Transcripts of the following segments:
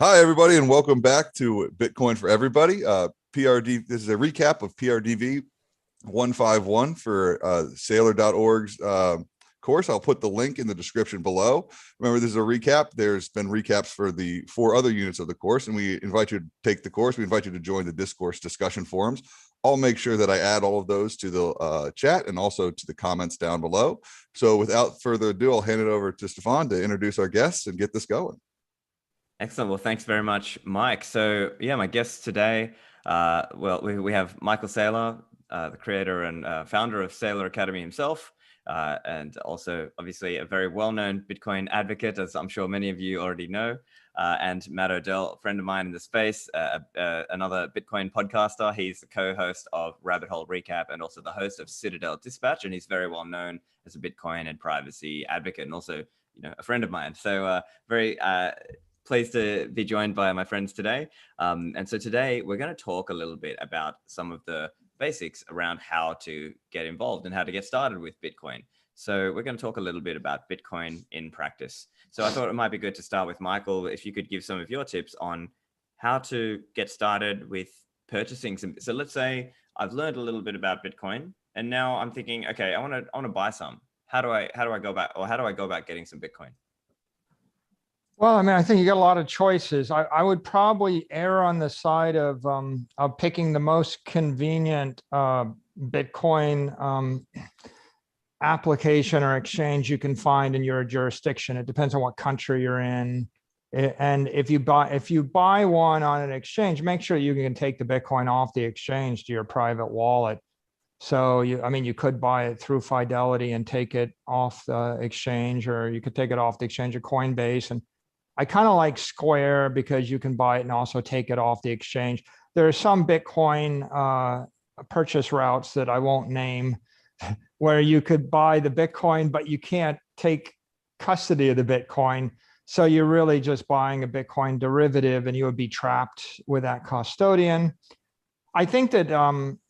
Hi, everybody, and welcome back to Bitcoin for Everybody. PRD. This is a recap of PRDV 151 for Saylor.org's course. I'll put the link in the description below. Remember, this is a recap. There's been recaps for the 4 other units of the course, and we invite you to take the course. We invite you to join the discourse discussion forums. I'll make sure that I add all of those to the chat and also to the comments down below. So without further ado, I'll hand it over to Stephan to introduce our guests and get this going. Excellent. Well, thanks very much, Mike. So yeah, my guests today, we have Michael Saylor, the creator and founder of Saylor Academy himself, and also obviously a very well-known Bitcoin advocate, as I'm sure many of you already know, and Matt Odell, a friend of mine in the space, another Bitcoin podcaster. He's the co-host of Rabbit Hole Recap and also the host of Citadel Dispatch, and he's very well known as a Bitcoin and privacy advocate, and also, a friend of mine. So very pleased to be joined by my friends today. And so today we're going to talk a little bit about some of the basics around how to get involved and how to get started with Bitcoin. So we're going to talk a little bit about Bitcoin in practice. So I thought it might be good to start with Michael, if you could give some of your tips on how to get started with purchasing some. So let's say I've learned a little bit about Bitcoin and now I'm thinking, okay, I want to buy some. How do I go about getting some Bitcoin? Well, I mean, I think you got a lot of choices. I would probably err on the side of picking the most convenient Bitcoin application or exchange you can find in your jurisdiction. It depends on what country you're in. And if you buy one on an exchange, make sure you can take the Bitcoin off the exchange to your private wallet. So you could buy it through Fidelity and take it off the exchange, or you could take it off the exchange of Coinbase. And I kind of like Square because you can buy it and also take it off the exchange. There are some Bitcoin purchase routes that I won't name where you could buy the Bitcoin, but you can't take custody of the Bitcoin. So you're really just buying a Bitcoin derivative and you would be trapped with that custodian. I think that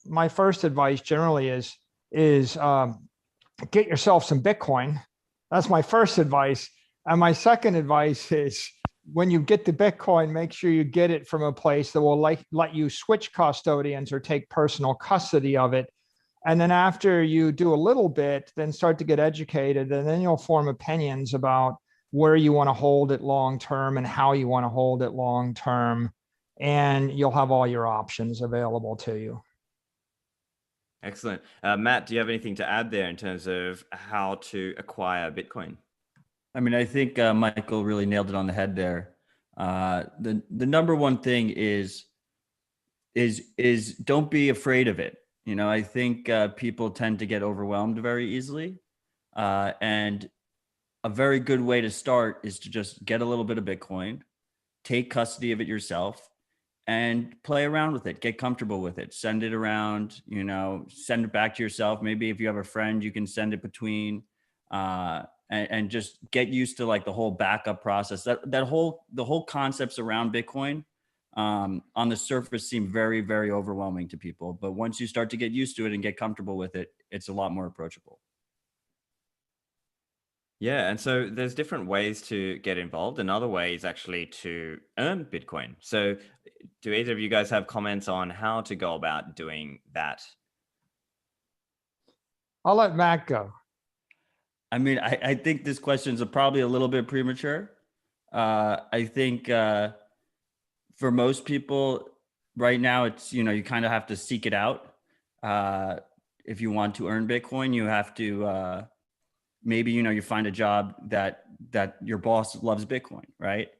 my first advice generally is get yourself some Bitcoin. That's my first advice. And my second advice is when you get the Bitcoin, make sure you get it from a place that will let you switch custodians or take personal custody of it. And then after you do a little bit, then start to get educated, and then you'll form opinions about where you want to hold it long term and how you want to hold it long term. And you'll have all your options available to you. Excellent. Matt, do you have anything to add there in terms of how to acquire Bitcoin? I mean, I think Michael really nailed it on the head there. The number one thing is don't be afraid of it. I think people tend to get overwhelmed very easily. And a very good way to start is to just get a little bit of Bitcoin, take custody of it yourself, and play around with it. Get comfortable with it. Send it around, send it back to yourself. Maybe if you have a friend, you can send it between. And just get used to like the whole backup process. The whole concepts around Bitcoin on the surface seem very, very overwhelming to people. But once you start to get used to it and get comfortable with it, it's a lot more approachable. Yeah, and so there's different ways to get involved. Another way is actually to earn Bitcoin. So do either of you guys have comments on how to go about doing that? I'll let Matt go. I mean, I think this question is probably a little bit premature. I think for most people right now, it's, you kind of have to seek it out. If you want to earn Bitcoin, you have to maybe, you find a job that your boss loves Bitcoin, right?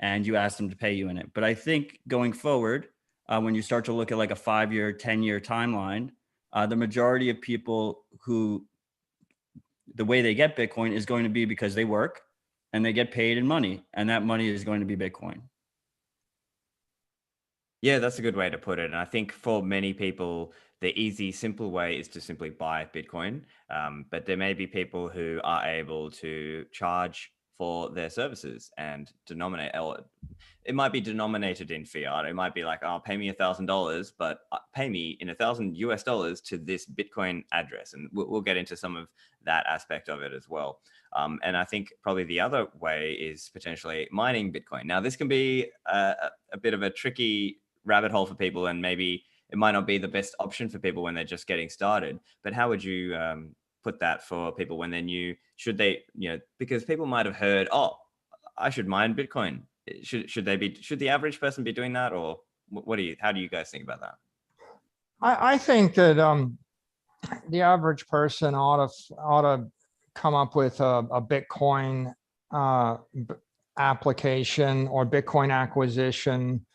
And you ask them to pay you in it. But I think going forward, when you start to look at like a 5-year, 10-year timeline, the majority of people who the way they get Bitcoin is going to be because they work and they get paid in money, and that money is going to be Bitcoin. Yeah, that's a good way to put it. And I think for many people, the easy, simple way is to simply buy Bitcoin. But there may be people who are able to charge for their services and denominate. It might be denominated in fiat. It might be like, oh, pay me $1,000, but pay me in $1,000 US to this Bitcoin address. And we'll get into some of that aspect of it as well. And I think probably the other way is potentially mining Bitcoin. Now, this can be a bit of a tricky rabbit hole for people, and maybe it might not be the best option for people when they're just getting started. But how would you put that for people when they're new? Should they, because people might have heard, oh, I should mine Bitcoin. Should the average person be doing that, or how do you guys think about that? I think that the average person ought to come up with a Bitcoin application or Bitcoin acquisition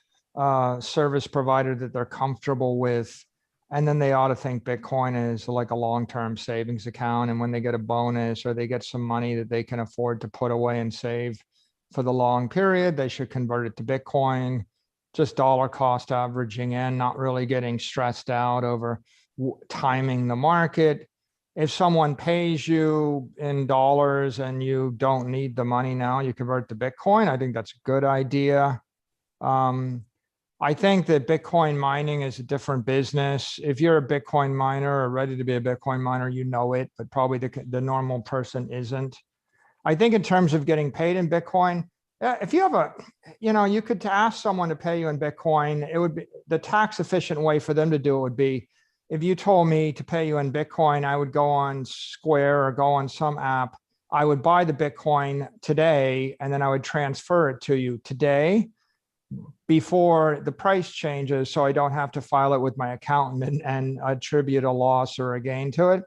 service provider that they're comfortable with. And then they ought to think Bitcoin is like a long-term savings account. And when they get a bonus or they get some money that they can afford to put away and save for the long period, they should convert it to Bitcoin, just dollar cost averaging in, not really getting stressed out over timing the market. If someone pays you in dollars and you don't need the money now, you convert to Bitcoin. I think that's a good idea. I think that Bitcoin mining is a different business. If you're a Bitcoin miner or ready to be a Bitcoin miner, you know it, but probably the normal person isn't. I think in terms of getting paid in Bitcoin, if you have you could ask someone to pay you in Bitcoin, it would be the tax efficient way for them to do it would be, if you told me to pay you in Bitcoin, I would go on Square or go on some app. I would buy the Bitcoin today, and then I would transfer it to you today before the price changes, so I don't have to file it with my accountant and attribute a loss or a gain to it.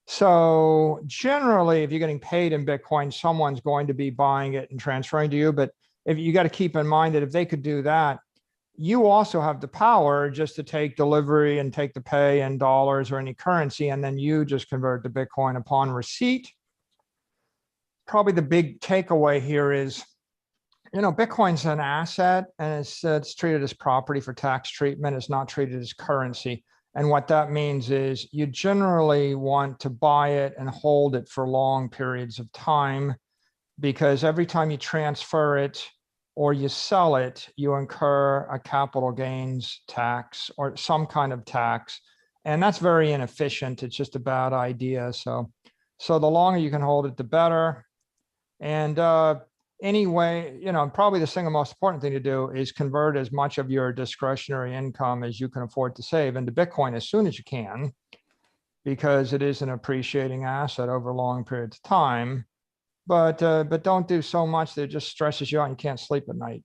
So generally, if you're getting paid in Bitcoin, someone's going to be buying it and transferring to you. But if you got to keep in mind that if they could do that, you also have the power just to take delivery and take the pay in dollars or any currency, and then you just convert to Bitcoin upon receipt. Probably the big takeaway here is, Bitcoin's an asset, and it's treated as property for tax treatment. It's not treated as currency. And what that means is you generally want to buy it and hold it for long periods of time, because every time you transfer it or you sell it, you incur a capital gains tax or some kind of tax. And that's very inefficient. It's just a bad idea. So the longer you can hold it, the better. And anyway, probably the single most important thing to do is convert as much of your discretionary income as you can afford to save into Bitcoin as soon as you can, because it is an appreciating asset over long periods of time. But don't do so much that it just stresses you out and you can't sleep at night.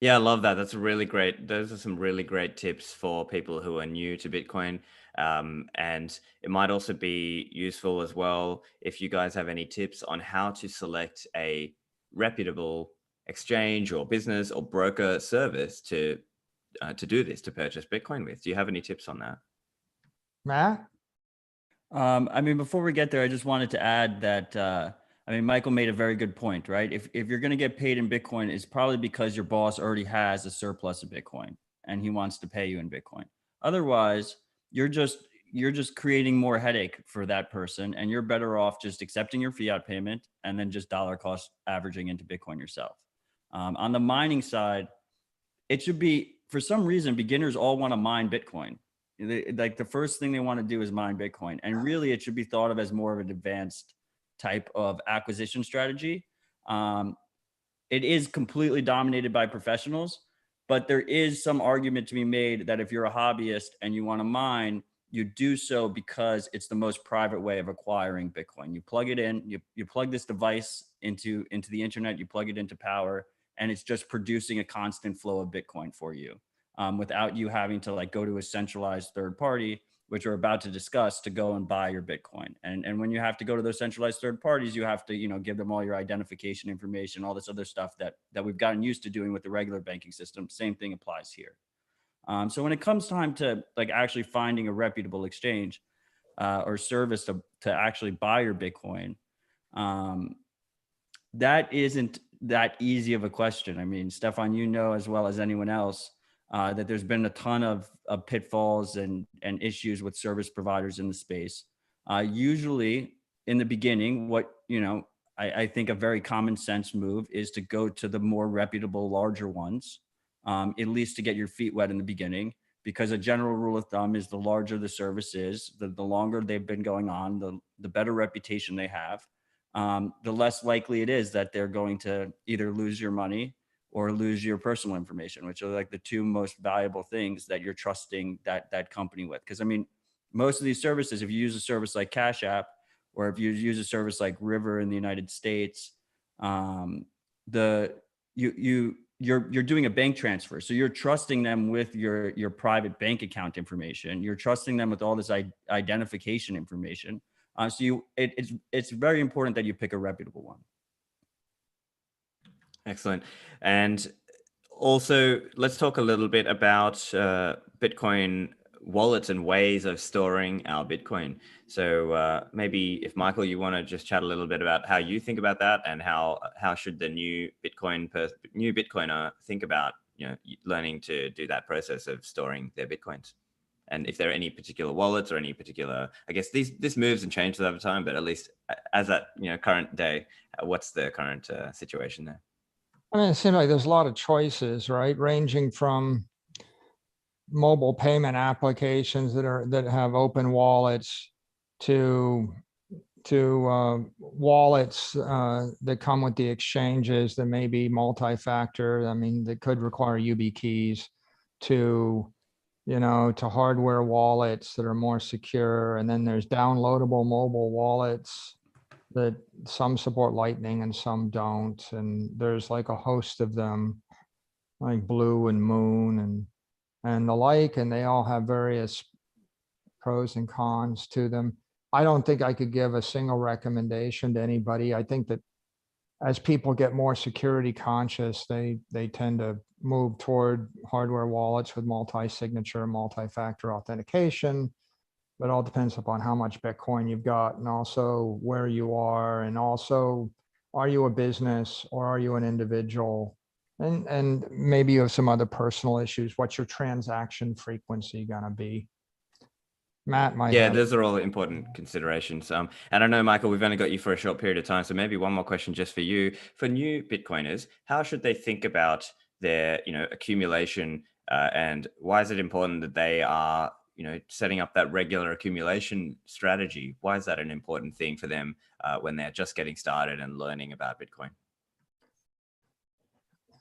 Yeah, I love that. Those are some really great tips for people who are new to Bitcoin. And it might also be useful as well if you guys have any tips on how to select a reputable exchange or business or broker service to do this, to purchase Bitcoin with. Do you have any tips on that? Matt? Before we get there, I just wanted to add that, Michael made a very good point, right? If you're going to get paid in Bitcoin, it's probably because your boss already has a surplus of Bitcoin and he wants to pay you in Bitcoin. Otherwise, you're just creating more headache for that person, and you're better off just accepting your fiat payment and then just dollar cost averaging into Bitcoin yourself. On the mining side, it should be, for some reason, beginners all want to mine Bitcoin. Like the first thing they want to do is mine Bitcoin. And really, it should be thought of as more of an advanced type of acquisition strategy. It is completely dominated by professionals, but there is some argument to be made that if you're a hobbyist and you want to mine, you do so because it's the most private way of acquiring Bitcoin. You plug it in, you plug this device into the internet, you plug it into power, and it's just producing a constant flow of Bitcoin for you. Without you having to go to a centralized third party, which we're about to discuss, to go and buy your Bitcoin. And when you have to go to those centralized third parties, you have to, give them all your identification information, all this other stuff that we've gotten used to doing with the regular banking system. Same thing applies here. So when it comes time to actually finding a reputable exchange or service to actually buy your Bitcoin, that isn't that easy of a question. Stephan, as well as anyone else, that there's been a ton of pitfalls and issues with service providers in the space. Usually in the beginning, I think a very common sense move is to go to the more reputable, larger ones, at least to get your feet wet in the beginning, because a general rule of thumb is the larger the service is, the longer they've been going on, the better reputation they have. the less likely it is that they're going to either lose your money or lose your personal information, which are like the two most valuable things that you're trusting that company with. Because I mean, most of these services, if you use a service like Cash App, or if you use a service like River in the United States, you're doing a bank transfer, so you're trusting them with your private bank account information. You're trusting them with all this identification information. So it's very important that you pick a reputable one. Excellent. And also, let's talk a little bit about Bitcoin wallets and ways of storing our Bitcoin. So maybe if Michael, you want to just chat a little bit about how you think about that, and how should the new Bitcoiner think about, you know, learning to do that process of storing their Bitcoins, and if there are any particular wallets or any particular, I guess this moves and changes over time, but at least as at, you know, current day, what's the current situation there? I mean, it seems like there's a lot of choices, right? Ranging from mobile payment applications that have open wallets to wallets that come with the exchanges that may be multi-factor. I mean, that could require YubiKeys, to, you know, to hardware wallets that are more secure. And then there's downloadable mobile wallets that some support Lightning and some don't. And there's like a host of them, like Blue and Moon and the like, and they all have various pros and cons to them. I don't think I could give a single recommendation to anybody. I think that as people get more security conscious, they tend to move toward hardware wallets with multi-signature, multi-factor authentication. But it all depends upon how much Bitcoin you've got, and also where you are, and also, are you a business or are you an individual? And maybe you have some other personal issues. What's your transaction frequency gonna be? Matt might have. Those are all important considerations. And I know, Michael, we've only got you for a short period of time, so maybe one more question just for you. For new Bitcoiners, how should they think about their, you know, accumulation, and why is it important that they are, you know, setting up that regular accumulation strategy? Why is that an important thing for them when they're just getting started and learning about Bitcoin?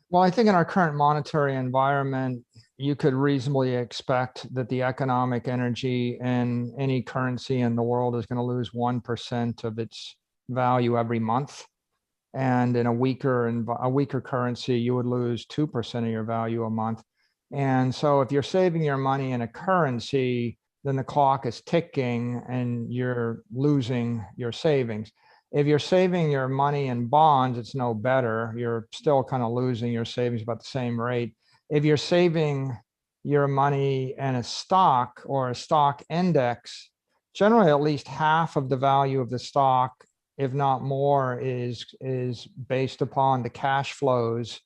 Well, I think in our current monetary environment, you could reasonably expect that the economic energy in any currency in the world is going to lose 1% of its value every month. And in a weaker currency, you would lose 2% of your value a month. And so if you're saving your money in a currency, then the clock is ticking and you're losing your savings. If you're saving your money in bonds, it's no better. You're still kind of losing your savings about the same rate. If you're saving your money in a stock or a stock index, generally at least half of the value of the stock, if not more, is based upon the cash flows,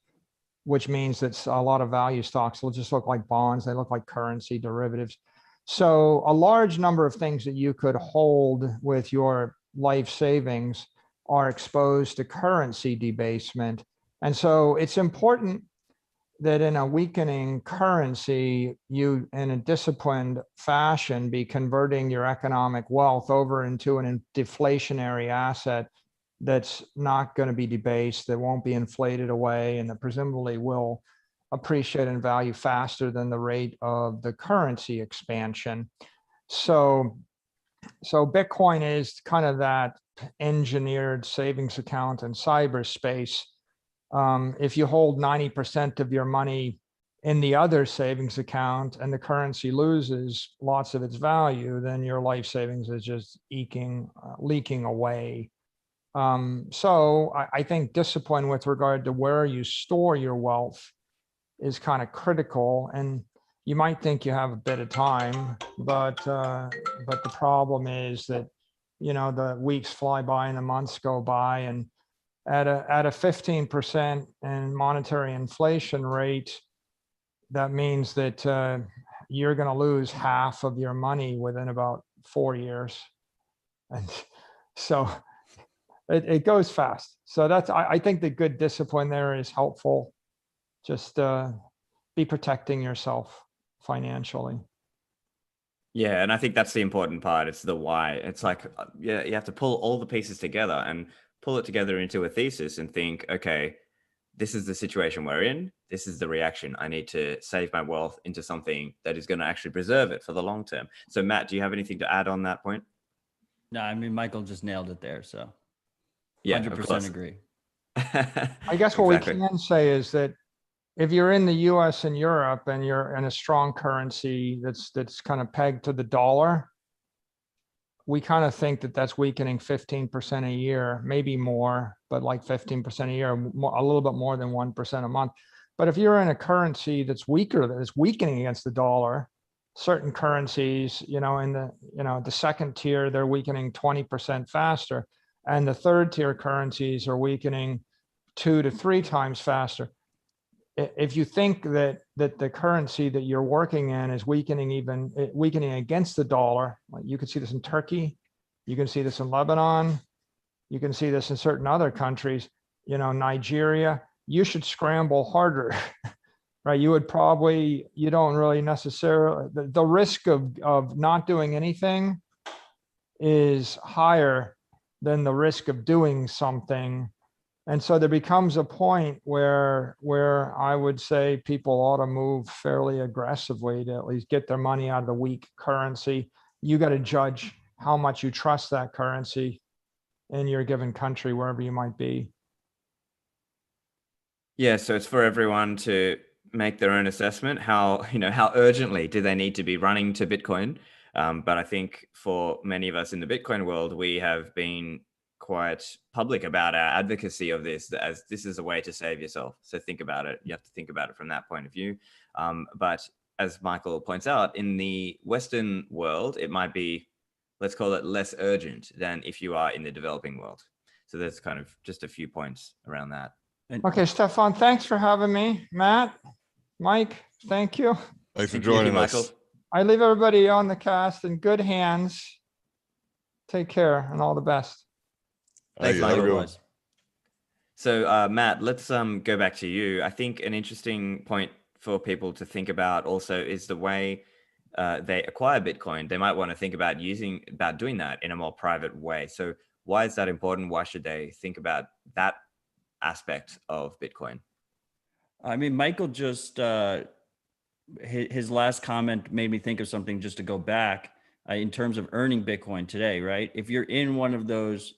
which means that a lot of value stocks will just look like bonds. They look like currency derivatives. So a large number of things that you could hold with your life savings are exposed to currency debasement. And so it's important that in a weakening currency, you, in a disciplined fashion, be converting your economic wealth over into an deflationary asset that's not going to be debased, that won't be inflated away, and that presumably will appreciate in value faster than the rate of the currency expansion. So Bitcoin is kind of that engineered savings account in cyberspace. If you hold 90% of your money in the other savings account and the currency loses lots of its value, then your life savings is just leaking away. So I think discipline with regard to where you store your wealth is kind of critical. And you might think you have a bit of time, but the problem is that, you know, the weeks fly by and the months go by, and at a 15% in monetary inflation rate, that means that you're going to lose half of your money within about 4 years, and so it goes fast. So I think the good discipline there is helpful. Just be protecting yourself financially. Yeah, and I think that's the important part. It's the why. It's like, you have to pull all the pieces together. And pull it together into a thesis and think, okay, this is the situation we're in. This is the reaction. I need to save my wealth into something that is going to actually preserve it for the long term. So Matt, do you have anything to add on that point? No, I mean, Michael just nailed it there. So Yeah, 100% agree. I guess what Exactly. we can say is that if you're in the US and Europe and you're in a strong currency that's kind of pegged to the dollar, we kind of think that that's weakening 15% a year, maybe more, but like 15% a year, a little bit more than 1% a month. But if you're in a currency that's weaker, that is weakening against the dollar, certain currencies, in the second tier, they're weakening 20% faster. And the third tier currencies are weakening 2 to 3 times faster. If you think that the currency that you're working in is weakening against the dollar, like you can see this in Turkey, you can see this in Lebanon, you can see this in certain other countries, Nigeria, you should scramble harder, right? You don't really necessarily, the risk of not doing anything is higher than the risk of doing something. And so there becomes a point where I would say people ought to move fairly aggressively to at least get their money out of the weak currency. You got to judge how much you trust that currency in your given country, wherever you might be. Yeah, so it's for everyone to make their own assessment. How urgently do they need to be running to Bitcoin? But I think for many of us in the Bitcoin world, we have been quite public about our advocacy of this, as this is a way to save yourself. So think about it. You have to think about it from that point of view. But as Michael points out, in the Western world, it might be, let's call it, less urgent than if you are in the developing world. So there's kind of just a few points around that. Okay, Stephan, thanks for having me. Matt, Mike, thank you. Thanks for Thank you, joining Michael. us. I leave everybody on the cast in good hands. Take care and all the best. Thanks, Have a Michael. good one. So Matt, let's go back to you. I think an interesting point for people to think about also is the way they acquire Bitcoin. They might want to think about doing that in a more private way. So why is that important? Why should they think about that aspect of Bitcoin? I mean, Michael just his last comment made me think of something, just to go back in terms of earning Bitcoin today, right? If you're in one of those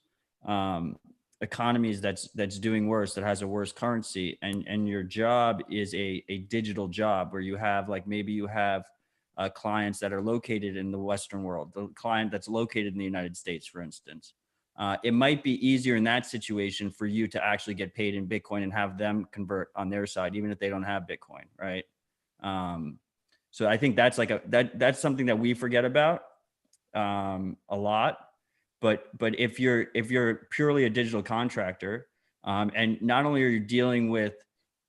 economies that's doing worse, that has a worse currency, and your job is a digital job where you have, like, maybe you have clients that are located in the Western world, the client that's located in the United States, for instance. It might be easier in that situation for you to actually get paid in Bitcoin and have them convert on their side, even if they don't have Bitcoin, right? So I think that's that's something that we forget about a lot. But if you're purely a digital contractor, and not only are you dealing with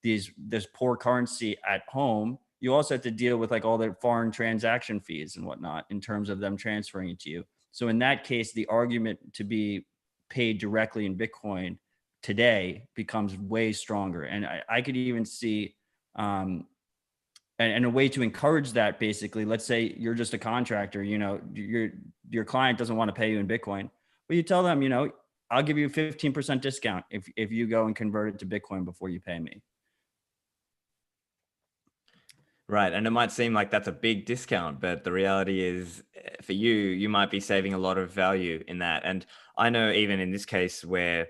this poor currency at home, you also have to deal with like all the foreign transaction fees and whatnot in terms of them transferring it to you. So in that case, the argument to be paid directly in Bitcoin today becomes way stronger. And I could even see, and a way to encourage that, basically, let's say you're just a contractor, your client doesn't want to pay you in Bitcoin, but you tell them, I'll give you a 15% discount if you go and convert it to Bitcoin before you pay me. Right. And it might seem like that's a big discount, but the reality is, for you might be saving a lot of value in that. And I know even in this case, where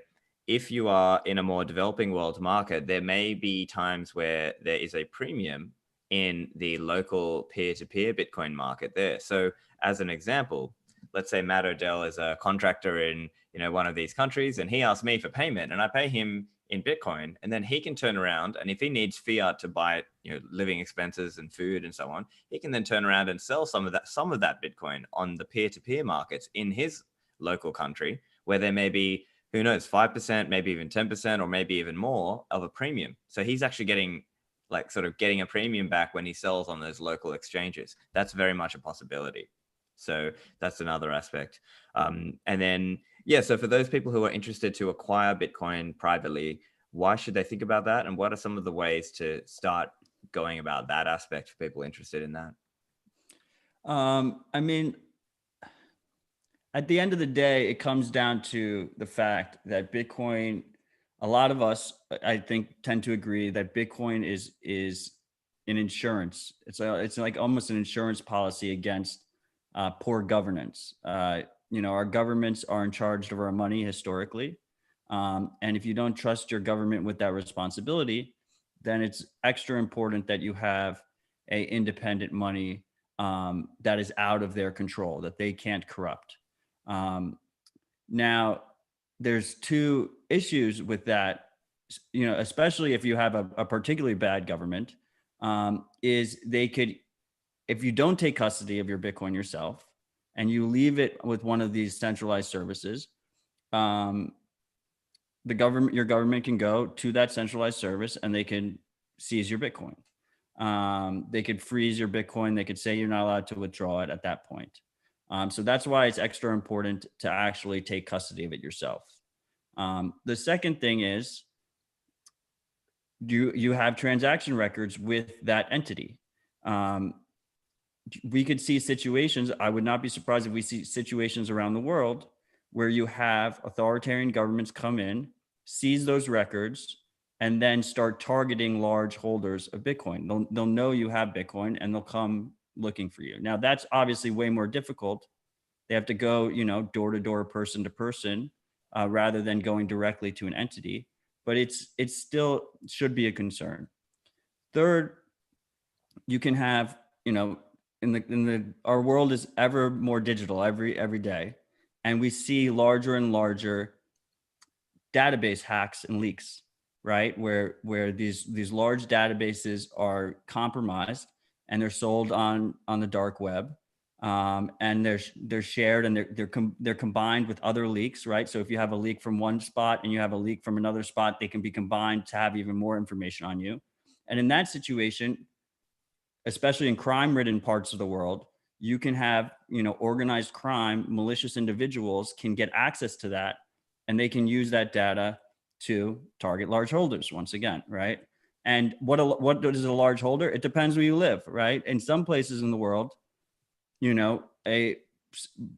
if you are in a more developing world market, there may be times where there is a premium in the local peer-to-peer Bitcoin market there. So as an example, let's say Matt Odell is a contractor in one of these countries, and he asks me for payment, and I pay him in Bitcoin, and then he can turn around, and if he needs fiat to buy living expenses and food and so on, he can then turn around and sell some of that Bitcoin on the peer-to-peer markets in his local country, where there may be, who knows, 5%, maybe even 10%, or maybe even more of a premium. So he's actually getting a premium back when he sells on those local exchanges. That's very much a possibility. So that's another aspect. And then, so for those people who are interested to acquire Bitcoin privately, why should they think about that? And what are some of the ways to start going about that aspect for people interested in that? I mean, at the end of the day, it comes down to the fact that Bitcoin, a lot of us, I think, tend to agree that Bitcoin is an insurance. It's like almost an insurance policy against poor governance. Our governments are in charge of our money historically. And if you don't trust your government with that responsibility, then it's extra important that you have a independent money that is out of their control, that they can't corrupt. Now, there's two issues with that, especially if you have a particularly bad government, is they could, if you don't take custody of your Bitcoin yourself and you leave it with one of these centralized services, your government can go to that centralized service and they can seize your Bitcoin. They could freeze your Bitcoin. They could say you're not allowed to withdraw it at that point. So that's why it's extra important to actually take custody of it yourself. The second thing is, you have transaction records with that entity. We could see situations, I would not be surprised if we see situations around the world where you have authoritarian governments come in, seize those records, and then start targeting large holders of Bitcoin. They'll know you have Bitcoin and they'll come looking for you. Now, that's obviously way more difficult. They have to go, door to door, person to person, rather than going directly to an entity. But it still should be a concern. Third, you can have, our world is ever more digital every day, and we see larger and larger database hacks and leaks, right? Where these large databases are compromised and they're sold on the dark web. And they're shared and they're combined with other leaks, right? So if you have a leak from one spot and you have a leak from another spot, they can be combined to have even more information on you. And in that situation, especially in crime-ridden parts of the world, you can have, organized crime, malicious individuals can get access to that, and they can use that data to target large holders once again, right? And what is a large holder? It depends where you live, right? In some places in the world,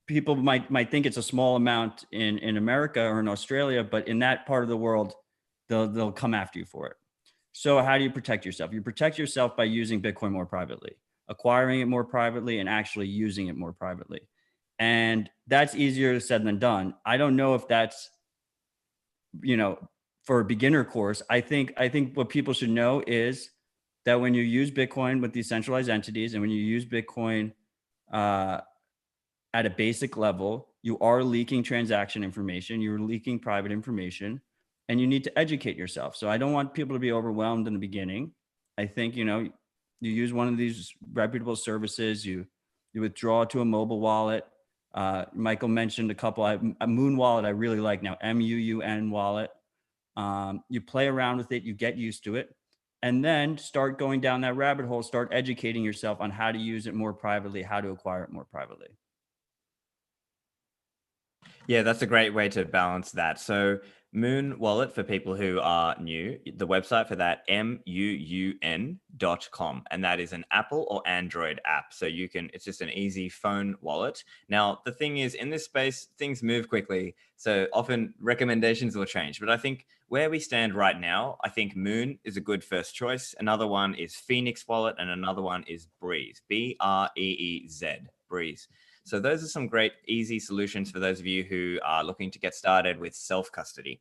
people might think it's a small amount in America or in Australia, but in that part of the world, they'll come after you for it. So how do you protect yourself? You protect yourself by using Bitcoin more privately, acquiring it more privately, and actually using it more privately. And that's easier said than done. I don't know if that's, for a beginner course. I think what people should know is that when you use Bitcoin with these centralized entities, and when you use Bitcoin at a basic level, you are leaking transaction information, you're leaking private information, and you need to educate yourself. So I don't want people to be overwhelmed in the beginning. I think, you use one of these reputable services, you withdraw to a mobile wallet. Michael mentioned a couple. A Moon wallet I really like now, MUUN wallet. You play around with it, you get used to it, and then start going down that rabbit hole, start educating yourself on how to use it more privately, how to acquire it more privately. Yeah, that's a great way to balance that. So Moon Wallet, for people who are new, the website for that, MUUN.com. And that is an Apple or Android app. So it's just an easy phone wallet. Now, the thing is, in this space, things move quickly. So often recommendations will change. But I think where we stand right now, I think Moon is a good first choice. Another one is Phoenix Wallet, and another one is Breeze, BREEZ, Breeze. So those are some great, easy solutions for those of you who are looking to get started with self-custody.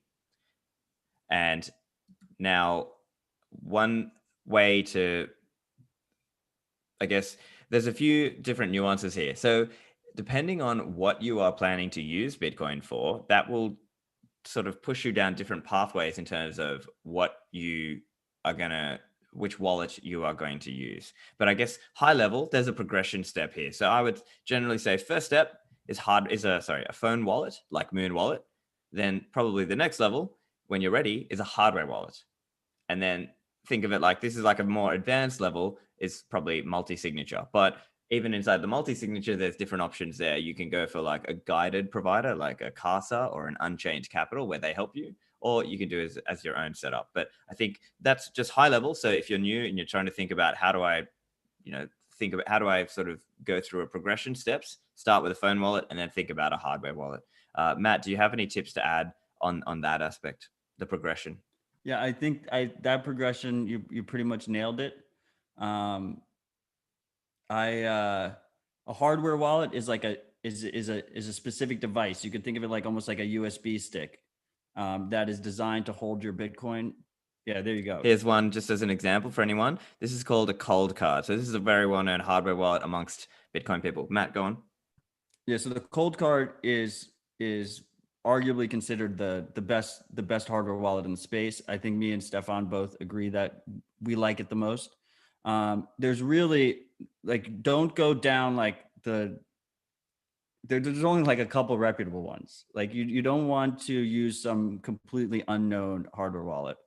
And now, one way to, I guess, there's a few different nuances here. So depending on what you are planning to use Bitcoin for, that will sort of push you down different pathways in terms of which wallet you are going to use. But I guess high level, there's a progression step here. So I would generally say first step is a phone wallet like Moon Wallet. Then probably the next level, when you're ready, is a hardware wallet. And then think of it like this is like a more advanced level is probably multi-signature. But even inside the multi-signature, there's different options there. You can go for like a guided provider like a Casa or an Unchained Capital where they help you, or you can do it as your own setup. But I think that's just high level. So if you're new and you're trying to think about how do I, think about how do I sort of go through a progression steps, start with a phone wallet and then think about a hardware wallet. Matt, do you have any tips to add on that aspect, the progression? Yeah, I think that progression, you pretty much nailed it. A hardware wallet is like is a specific device. You could think of it like almost like a USB stick that is designed to hold your Bitcoin. Yeah, there you go. Here's one just as an example for anyone. This is called a cold card. So this is a very well-known hardware wallet amongst Bitcoin people. Matt, go on. Yeah, so the cold card is arguably considered the best hardware wallet in the space. I think me and Stephan both agree that we like it the most. There's really like, don't go down like there's only like a couple reputable ones. Like you don't want to use some completely unknown hardware wallet.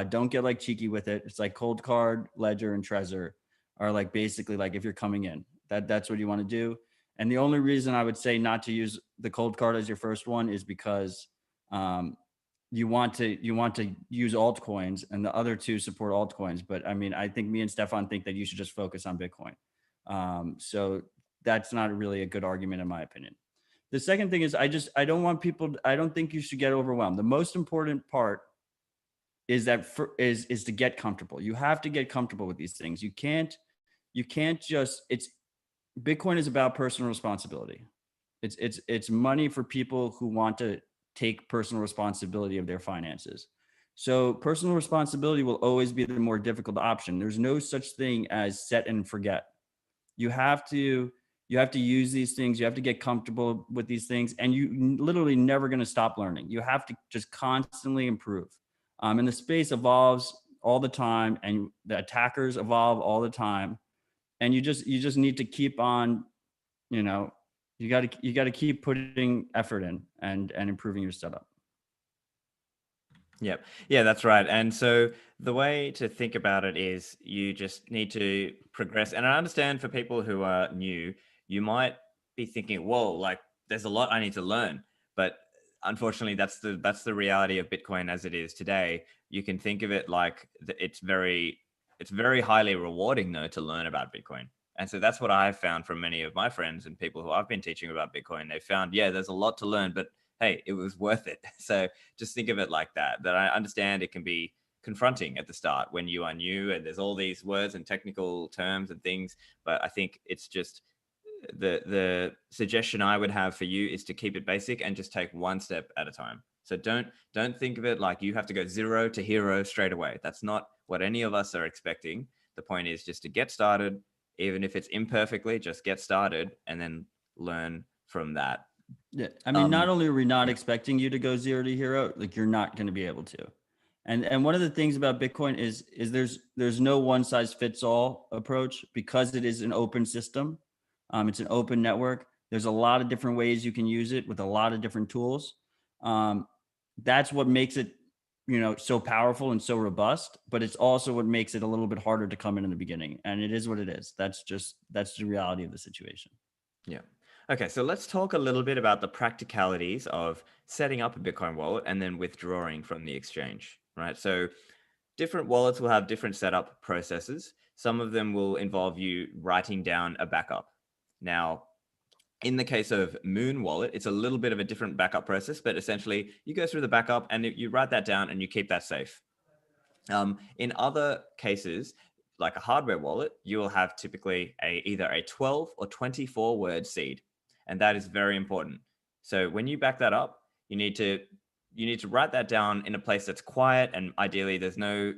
Don't get like cheeky with it. It's like Cold Card, Ledger, and Trezor are like basically like if you're coming in, that's what you want to do. And the only reason I would say not to use the Cold Card as your first one is because you want to use altcoins, and the other two support altcoins. But I mean, I think me and Stephan think that you should just focus on Bitcoin. So that's not really a good argument in my opinion. The second thing is I don't think you should get overwhelmed. The most important part is is to get comfortable. You have to get comfortable with these things. You can't just, Bitcoin is about personal responsibility. It's money for people who want to take personal responsibility of their finances. So personal responsibility will always be the more difficult option. There's no such thing as set and forget. You have to use these things. You have to get comfortable with these things, and you literally never going to stop learning. You have to just constantly improve. And the space evolves all the time, and the attackers evolve all the time. And you just need to keep on, you got to keep putting effort in and improving your setup. Yep. Yeah, that's right. And so the way to think about it is you just need to progress. And I understand for people who are new, you might be thinking, whoa, like there's a lot I need to learn. But unfortunately, that's the reality of Bitcoin as it is today. You can think of it like it's very highly rewarding though to learn about Bitcoin. And so that's what I've found from many of my friends and people who I've been teaching about Bitcoin. They found, yeah, there's a lot to learn, but hey, it was worth it. So just think of it like that I understand it can be confronting at the start when you are new and there's all these words and technical terms and things. But I think it's just the suggestion I would have for you is to keep it basic and just take one step at a time. So don't think of it like you have to go zero to hero straight away. That's not what any of us are expecting. The point is just to get started, even if it's imperfectly, just get started and then learn from that. Yeah, I mean, not only are we not expecting you to go zero to hero, like you're not going to be able to. And one of the things about Bitcoin is there's no one size fits all approach because it is an open system. It's an open network. There's a lot of different ways you can use it with a lot of different tools. That's what makes it, so powerful and so robust, but it's also what makes it a little bit harder to come in the beginning. And it is what it is. That's the reality of the situation. Yeah. Okay, so let's talk a little bit about the practicalities of setting up a Bitcoin wallet and then withdrawing from the exchange, right? So different wallets will have different setup processes. Some of them will involve you writing down a backup. Now, in the case of Moon Wallet, it's a little bit of a different backup process, but essentially you go through the backup and you write that down and you keep that safe. In other cases, like a hardware wallet, you will have typically either a 12 or 24 word seed. And that is very important. So when you back that up, you need to write that down in a place that's quiet, and ideally there's no,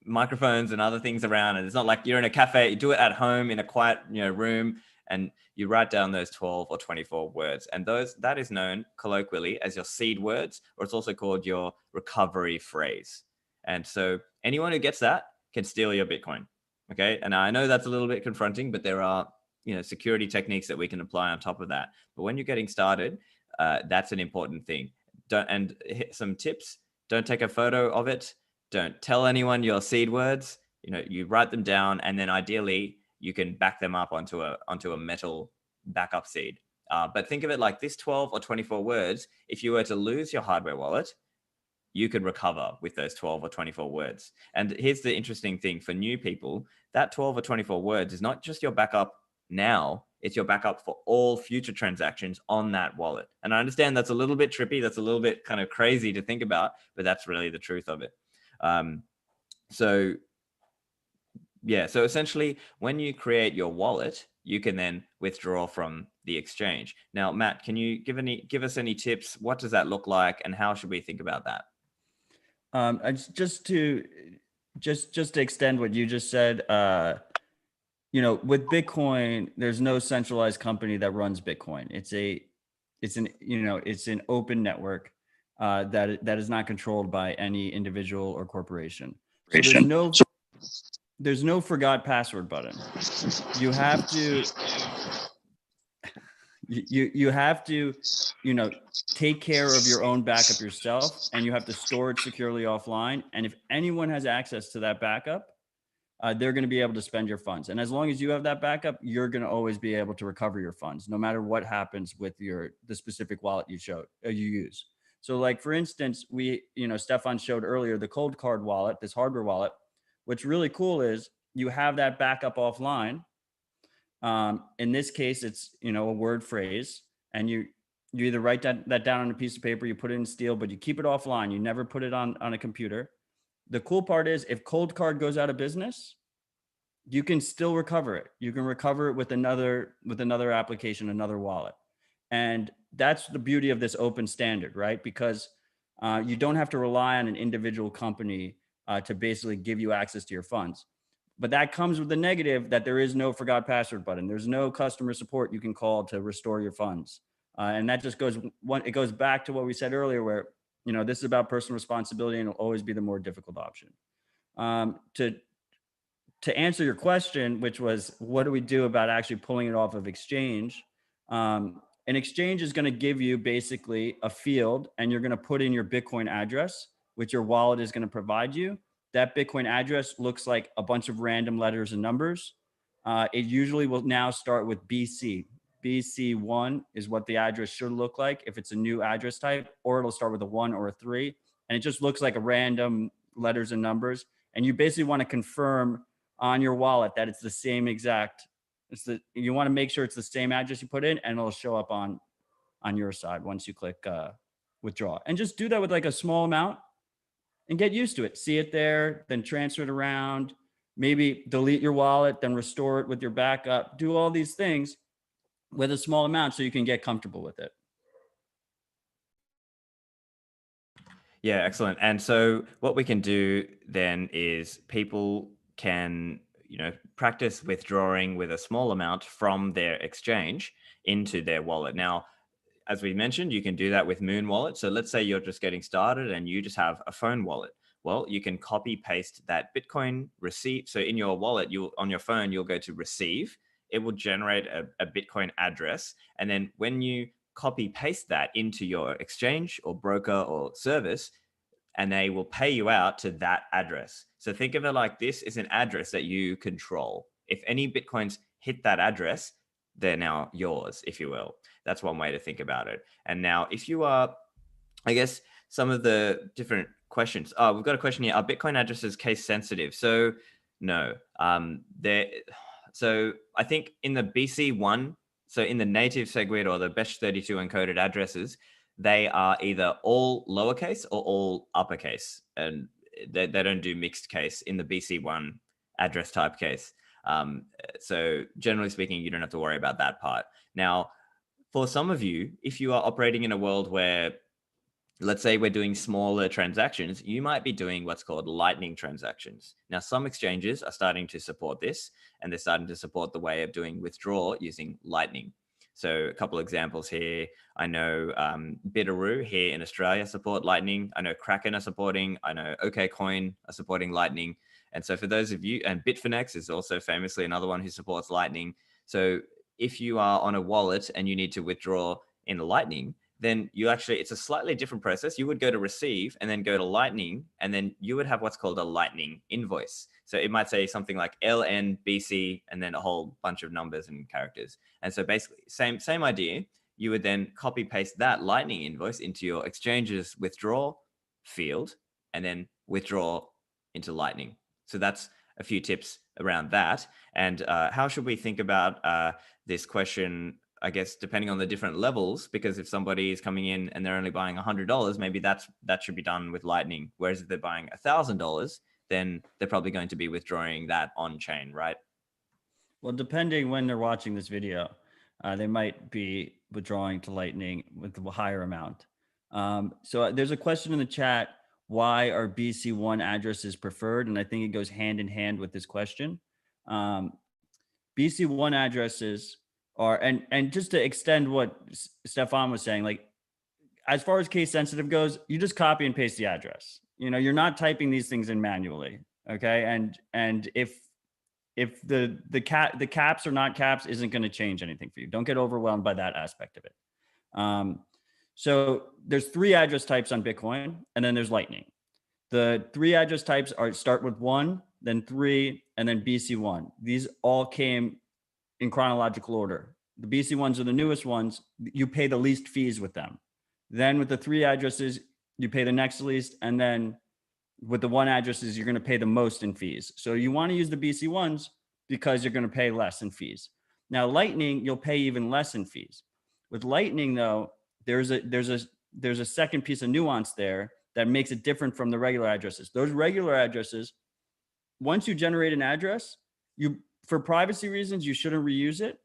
microphones and other things around. And it's not like you're in a cafe. You do it at home in a quiet, room, and you write down those 12 or 24 words. And that is known colloquially as your seed words, or it's also called your recovery phrase. And so anyone who gets that can steal your Bitcoin. Okay. And I know that's a little bit confronting, but there are, security techniques that we can apply on top of that. But when you're getting started, that's an important thing. And some tips: don't take a photo of it. Don't tell anyone your seed words. You write them down, and then ideally you can back them up onto a metal backup seed. But think of it like this: 12 or 24 words. If you were to lose your hardware wallet, you could recover with those 12 or 24 words. And here's the interesting thing for new people, that 12 or 24 words is not just your backup now, it's your backup for all future transactions on that wallet. And I understand that's a little bit trippy, that's a little bit kind of crazy to think about, but that's really the truth of it. So essentially when you create your wallet, you can then withdraw from the exchange. Now, Matt, can you give us any tips? What does that look like, and how should we think about that? Just to extend what you just said, with Bitcoin, there's no centralized company that runs Bitcoin. It's an open network that is not controlled by any individual or corporation. So there's no forgot password button. You have to take care of your own backup yourself, and you have to store it securely offline. And if anyone has access to that backup, they're going to be able to spend your funds. And as long as you have that backup, you're going to always be able to recover your funds, no matter what happens with the specific wallet you use. So like, for instance, Stephan showed earlier the cold card wallet, this hardware wallet. What's really cool is you have that backup offline. In this case, it's, a word phrase, and you either write that down on a piece of paper, you put it in steel, but you keep it offline. You never put it on a computer. The cool part is if cold card goes out of business, you can still recover it. You can recover it with another application, another wallet. And that's the beauty of this open standard, right? Because you don't have to rely on an individual company to basically give you access to your funds. But that comes with the negative that there is no forgot password button. There's no customer support you can call to restore your funds. And that just it goes back to what we said earlier, where, this is about personal responsibility, and it'll always be the more difficult option. To answer your question, which was, what do we do about actually pulling it off of exchange? An exchange is going to give you basically a field, and you're going to put in your Bitcoin address, which your wallet is going to provide you. That Bitcoin address looks like a bunch of random letters and numbers. It usually will now start with BC. BC1 is what the address should look like if it's a new address type, or it'll start with a 1 or a 3. And it just looks like a random letters and numbers. And you basically want to confirm on your wallet that it's the same exact. You want to make sure it's the same address you put in, and it'll show up on your side once you click withdraw. And just do that with like a small amount and get used to it. See it there, then transfer it around, maybe delete your wallet, then restore it with your backup. Do all these things with a small amount so you can get comfortable with it. Yeah, excellent. And so what we can do then is people can, practice withdrawing with a small amount from their exchange into their wallet. Now, as we mentioned, you can do that with Moon Wallet. So let's say you're just getting started and you just have a phone wallet. Well, you can copy paste that Bitcoin receipt. So in your wallet, on your phone, you'll go to receive. It will generate a Bitcoin address. And then when you copy paste that into your exchange or broker or service, and they will pay you out to that address. So think of it like this is an address that you control. If any Bitcoins hit that address, they're now yours, if you will. That's one way to think about it. And now if you are, I guess, some of the different questions. We've got a question here. Are Bitcoin addresses case sensitive? So no. So I think in the BC1, so in the native SegWit or the Bech32 encoded addresses, they are either all lowercase or all uppercase. And they don't do mixed case in the BC1 address type case. So generally speaking, you don't have to worry about that part. Now, for some of you, if you are operating in a world where, let's say we're doing smaller transactions, you might be doing what's called lightning transactions. Now, some exchanges are starting to support this, and they're starting to support the way of doing withdrawal using lightning. So a couple examples here. I know Bitaroo here in Australia support lightning. I know Kraken are supporting. I know OKCoin are supporting lightning. And so for those of you, and Bitfinex is also famously another one who supports lightning. So if you are on a wallet and you need to withdraw in lightning, then it's a slightly different process. You would go to receive and then go to lightning, and then you would have what's called a lightning invoice. So it might say something like LNBC and then a whole bunch of numbers and characters. And so basically same idea. You would then copy paste that lightning invoice into your exchange's withdrawal field and then withdraw into Lightning. So that's a few tips around that. And how should we think about this question, I guess, depending on the different levels? Because if somebody is coming in and they're only buying $100, maybe that should be done with Lightning. Whereas if they're buying $1,000, then they're probably going to be withdrawing that on chain, right? Well, depending when they're watching this video, they might be withdrawing to Lightning with a higher amount. So there's a question in the chat: why are BC1 addresses preferred? And I think it goes hand in hand with this question. BC1 addresses are, and just to extend what Stephan was saying, like as far as case sensitive goes, you just copy and paste the address. You know, you're not typing these things in manually. Okay. And if the caps or not caps isn't going to change anything for you, don't get overwhelmed by that aspect of it. So there's 3 address types on Bitcoin, and then there's Lightning. The 3 address types start with 1, then 3, and then BC1. These all came in chronological order. The BC ones are the newest ones. You pay the least fees with them. Then with the 3 addresses, you pay the next least, and then with the 1 addresses, you're going to pay the most in fees. So you want to use the BC ones because you're going to pay less in fees. Now Lightning, you'll pay even less in fees. With Lightning, though, there's a second piece of nuance there that makes it different from the regular addresses. Those regular addresses, once you generate an address, for privacy reasons, you shouldn't reuse it,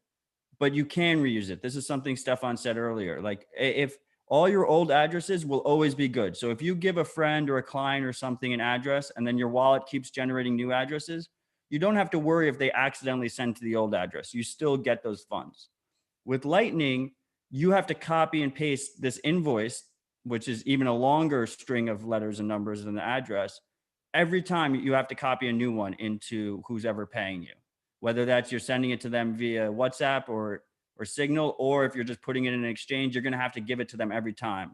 but you can reuse it. This is something Stephan said earlier. Like if all your old addresses will always be good. So if you give a friend or a client or something an address, and then your wallet keeps generating new addresses, you don't have to worry if they accidentally send to the old address. You still get those funds. With Lightning, you have to copy and paste this invoice, which is even a longer string of letters and numbers than the address. Every time you have to copy a new one into who's ever paying you, whether that's you're sending it to them via WhatsApp or Signal, or if you're just putting it in an exchange, you're going to have to give it to them every time.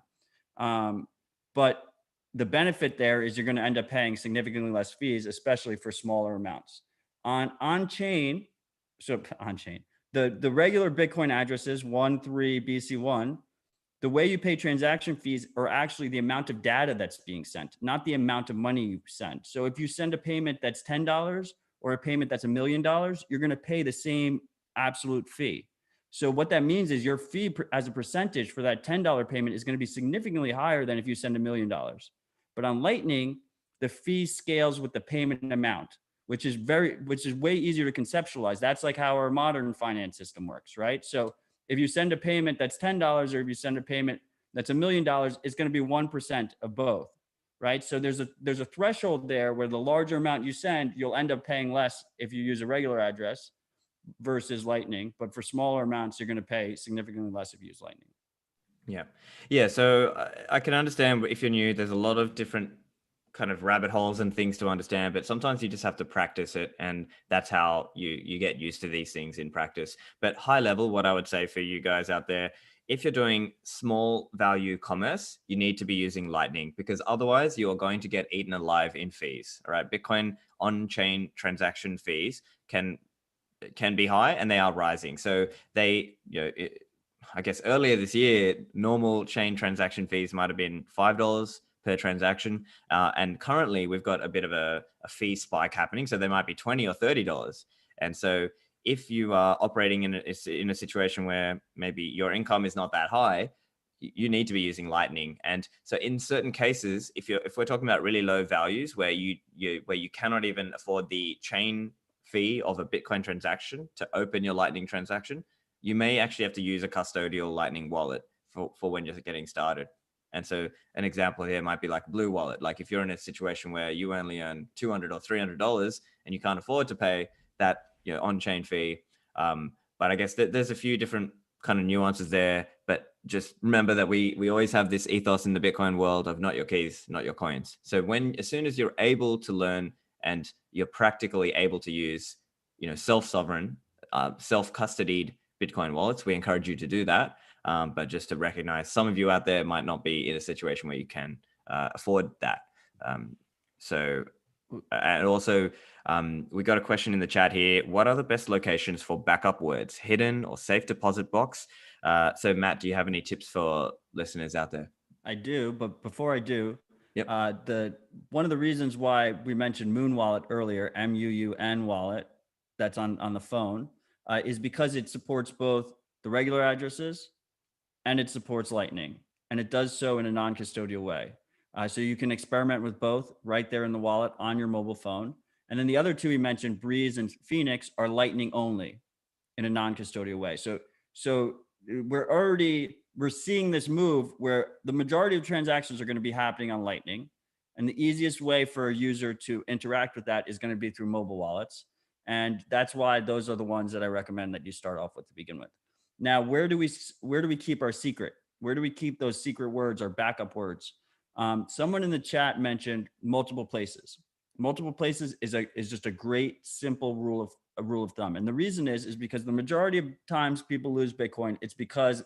But the benefit there is you're going to end up paying significantly less fees, especially for smaller amounts. On-chain, the regular Bitcoin addresses, 1, 3, BC1, the way you pay transaction fees are actually the amount of data that's being sent, not the amount of money you send. So if you send a payment that's $10 or a payment that's $1 million, you're going to pay the same absolute fee. So what that means is your fee as a percentage for that $10 payment is going to be significantly higher than if you send $1 million. But on Lightning, the fee scales with the payment amount, which is way easier to conceptualize. That's like how our modern finance system works, right? So if you send a payment that's $10, or if you send a payment that's $1 million, it's going to be 1% of both, right? So there's a threshold there where the larger amount you send, you'll end up paying less if you use a regular address versus Lightning. But for smaller amounts, you're going to pay significantly less if you use Lightning. Yeah. So I can understand if you're new, there's a lot of different kind of rabbit holes and things to understand, but sometimes you just have to practice it, and that's how you get used to these things in practice. But high level, what I would say for you guys out there, if you're doing small value commerce, you need to be using Lightning, because otherwise you are going to get eaten alive in fees. All right, Bitcoin on-chain transaction fees can be high, and they are rising. So they, I guess earlier this year, normal chain transaction fees might have been $5 per transaction. And currently we've got a bit of a fee spike happening. So they might be $20 or $30. And so if you are operating in a situation where maybe your income is not that high, you need to be using Lightning. And so in certain cases, if we're talking about really low values where you cannot even afford the chain fee of a Bitcoin transaction to open your Lightning transaction, you may actually have to use a custodial Lightning wallet for when you're getting started. And so an example here might be like Blue Wallet. Like if you're in a situation where you only earn $200 or $300 and you can't afford to pay that on-chain fee. But I guess there's a few different kind of nuances there. But just remember that we always have this ethos in the Bitcoin world of not your keys, not your coins. So as soon as you're able to learn and you're practically able to use self-sovereign, self-custodied Bitcoin wallets, we encourage you to do that. But just to recognize, some of you out there might not be in a situation where you can afford that. And also, we got a question in the chat here. What are the best locations for backup words, hidden or safe deposit box? So Matt, do you have any tips for listeners out there? I do, but before I do, One of the reasons why we mentioned Moon Wallet earlier, MUUN wallet, that's on the phone, is because it supports both the regular addresses and it supports Lightning, and it does so in a non-custodial way. So you can experiment with both right there in the wallet on your mobile phone. And then the other two we mentioned, Breeze and Phoenix, are Lightning only in a non-custodial way. So we're seeing this move where the majority of transactions are going to be happening on Lightning. And the easiest way for a user to interact with that is going to be through mobile wallets. And that's why those are the ones that I recommend that you start off with to begin with. Now, where do we keep our secret? Where do we keep those secret words or backup words? Someone in the chat mentioned multiple places. Multiple places is just a great simple rule of thumb. And the reason is because the majority of times people lose Bitcoin, it's because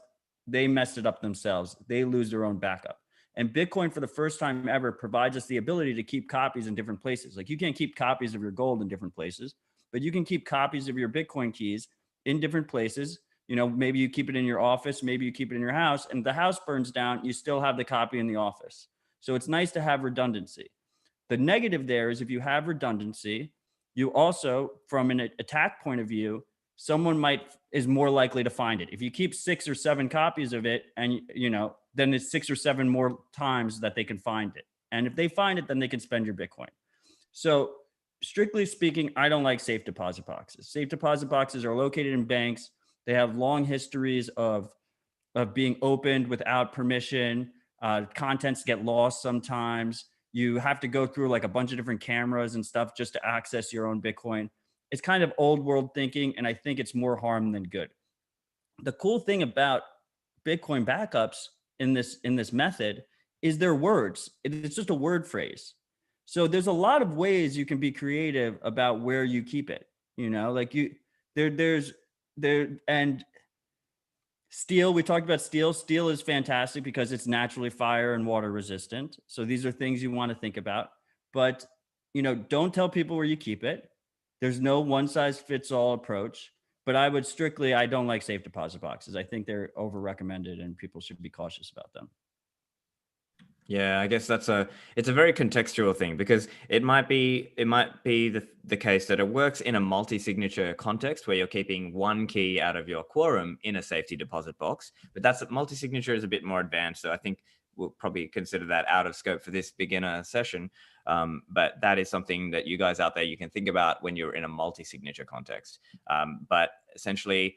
they messed it up themselves. They lose their own backup. And Bitcoin, for the first time ever, provides us the ability to keep copies in different places. Like, you can't keep copies of your gold in different places, but you can keep copies of your Bitcoin keys in different places. You know, maybe you keep it in your office, maybe you keep it in your house, and the house burns down, you still have the copy in the office. So it's nice to have redundancy. The negative there is if you have redundancy, you also, from an attack point of view, someone is more likely to find it. If you keep 6 or 7 copies of it, and then it's 6 or 7 more times that they can find it. And if they find it, then they can spend your Bitcoin. So strictly speaking, I don't like safe deposit boxes. Safe deposit boxes are located in banks. They have long histories of being opened without permission. Contents get lost sometimes. You have to go through like a bunch of different cameras and stuff just to access your own Bitcoin. It's kind of old world thinking, and I think it's more harm than good. The cool thing about Bitcoin backups in this method is their words. It's just a word phrase. So there's a lot of ways you can be creative about where you keep it. And steel, we talked about steel. Steel is fantastic because it's naturally fire and water resistant. So these are things you want to think about. But, don't tell people where you keep it. There's no one size fits all approach. But I don't like safe deposit boxes. I think they're over recommended and people should be cautious about them. Yeah, I guess it's a very contextual thing, because it might be the case that it works in a multi-signature context where you're keeping one key out of your quorum in a safety deposit box. But that's multi-signature is a bit more advanced, so I think we'll probably consider that out of scope for this beginner session. But that is something that you guys out there, you can think about when you're in a multi-signature context. But essentially,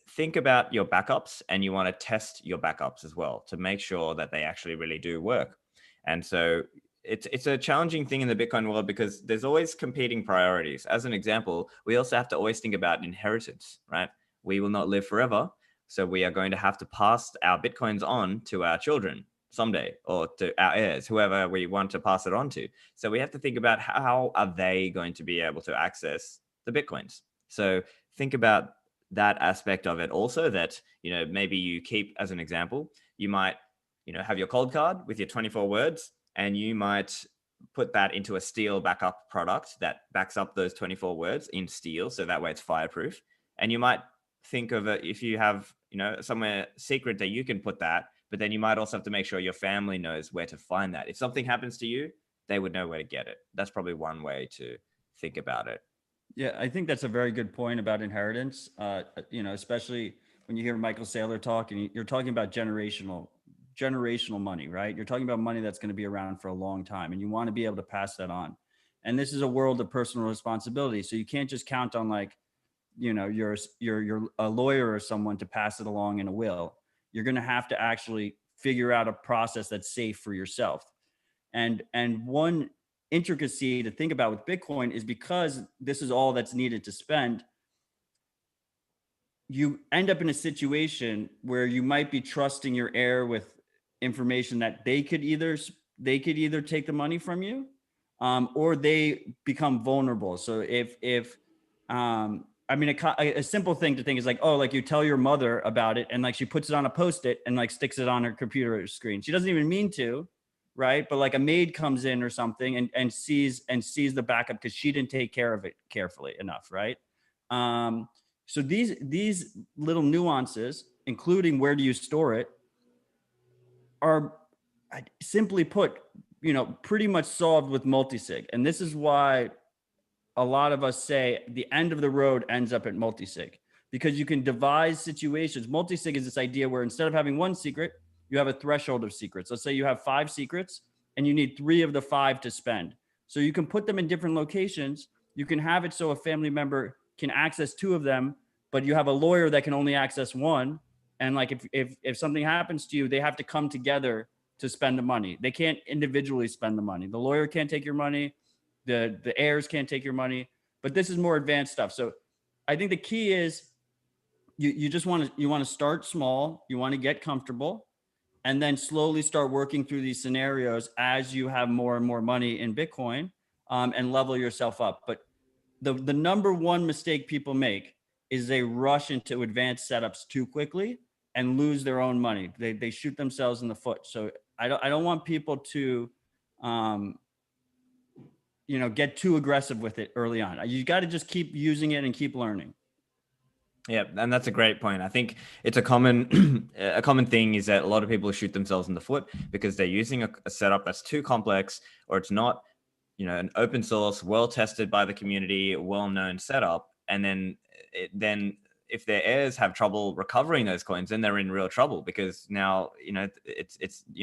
think about your backups, and you want to test your backups as well to make sure that they actually really do work. And so it's a challenging thing in the Bitcoin world because there's always competing priorities. As an example, we also have to always think about inheritance, right? We will not live forever. So we are going to have to pass our Bitcoins on to our children someday, or to our heirs, whoever we want to pass it on to. So we have to think about how are they going to be able to access the Bitcoins. So think about that aspect of it also, that maybe you keep, as an example, you might have your cold card with your 24 words, and you might put that into a steel backup product that backs up those 24 words in steel, so that way it's fireproof. And you might think of it, if you have somewhere secret that you can put that, but then you might also have to make sure your family knows where to find that. If something happens to you, they would know where to get it. That's probably one way to think about it. Yeah, I think that's a very good point about inheritance. Especially when you hear Michael Saylor talk, and you're talking about generational money, right? You're talking about money that's going to be around for a long time, and you want to be able to pass that on. And this is a world of personal responsibility, so you can't just count on you're a lawyer or someone to pass it along in a will. You're going to have to actually figure out a process that's safe for yourself. And one intricacy to think about with Bitcoin is because this is all that's needed to spend, you end up in a situation where you might be trusting your heir with information that they could either take the money from you, or they become vulnerable. So a simple thing to think is you tell your mother about it, and she puts it on a Post-it and sticks it on her computer screen. She doesn't even mean to, right? But a maid comes in or something and sees the backup because she didn't take care of it carefully enough, right? So these little nuances, including where do you store it, are simply put, pretty much solved with multisig. And this is why a lot of us say the end of the road ends up at multisig, because you can devise situations. Multisig is this idea where instead of having one secret, you have a threshold of secrets. Let's say you have 5 secrets and you need 3 of the 5 to spend. So you can put them in different locations. You can have it so a family member can access 2 of them, but you have a lawyer that can only access 1. And like if something happens to you, they have to come together to spend the money. They can't individually spend the money. The lawyer can't take your money. The heirs can't take your money. But this is more advanced stuff. So I think the key is you just want to start small. You want to get comfortable, and then slowly start working through these scenarios as you have more and more money in Bitcoin, and level yourself up. But the number one mistake people make is they rush into advanced setups too quickly and lose their own money. They shoot themselves in the foot. So I don't want people to, get too aggressive with it early on. You got to just keep using it and keep learning. Yeah, and that's a great point. I think it's a common thing is that a lot of people shoot themselves in the foot because they're using a setup that's too complex, or it's not, an open source, well tested by the community, well-known setup. And then if their heirs have trouble recovering those coins, then they're in real trouble, because now,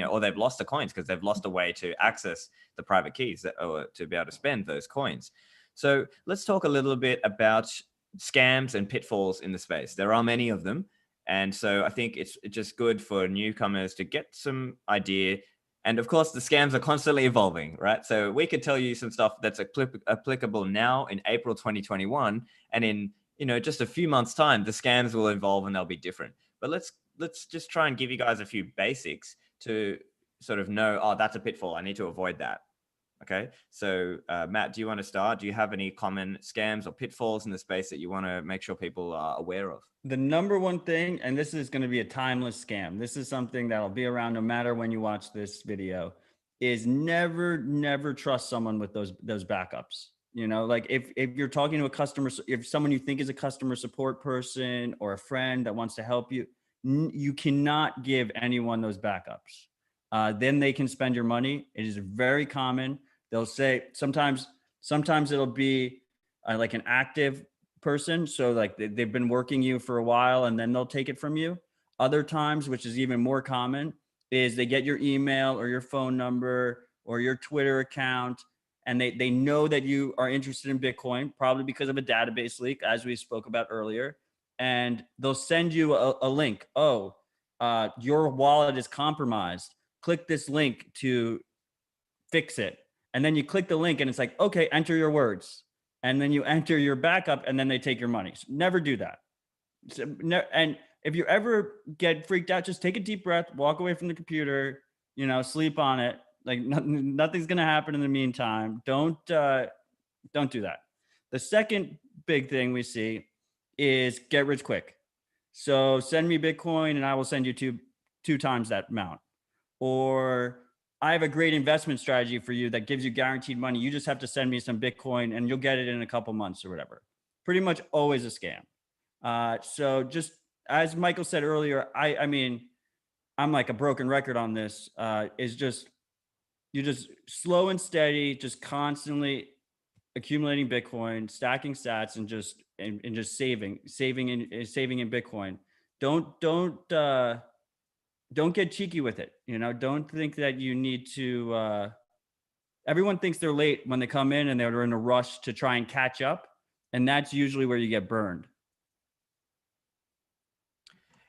or they've lost the coins because they've lost a way to access the private keys or to be able to spend those coins. So let's talk a little bit about scams and pitfalls in the space. There are many of them. And so I think it's just good for newcomers to get some idea. And of course, the scams are constantly evolving, right? So we could tell you some stuff that's applicable now in April 2021. And in, just a few months' time, the scams will evolve and they'll be different. But let's just try and give you guys a few basics to sort of know, oh, that's a pitfall. I need to avoid that. Okay, so Matt, do you want to start? Do you have any common scams or pitfalls in the space that you want to make sure people are aware of? The number one thing, and this is going to be a timeless scam, this is something that'll be around no matter when you watch this video, is never trust someone with those backups. Like if you're talking to a customer, if someone you think is a customer support person or a friend that wants to help you, you cannot give anyone those backups. Then they can spend your money. It is very common. They'll say sometimes it'll be like an active person. So like they've been working you for a while and then they'll take it from you. Other times, which is even more common, is they get your email or your phone number or your Twitter account, and they know that you are interested in Bitcoin, probably because of a database leak, as we spoke about earlier. And they'll send you a link. Oh, your wallet is compromised. Click this link to fix it. And then you click the link and it's like, okay, enter your words. And then you enter your backup and then they take your money. So never do that. And if you ever get freaked out, just take a deep breath, walk away from the computer, sleep on it. Like nothing's going to happen in the meantime. Don't do that. The second big thing we see is get rich quick. So send me Bitcoin and I will send you two times that amount. Or I have a great investment strategy for you that gives you guaranteed money. You just have to send me some Bitcoin and you'll get it in a couple months or whatever. Pretty much always a scam. So just as Michael said earlier, I mean, I'm like a broken record on this, is just, you're just slow and steady, just constantly accumulating Bitcoin, stacking sats, and just saving in Bitcoin. Don't get cheeky with it. Don't think that you need to, everyone thinks they're late when they come in and they're in a rush to try and catch up. And that's usually where you get burned.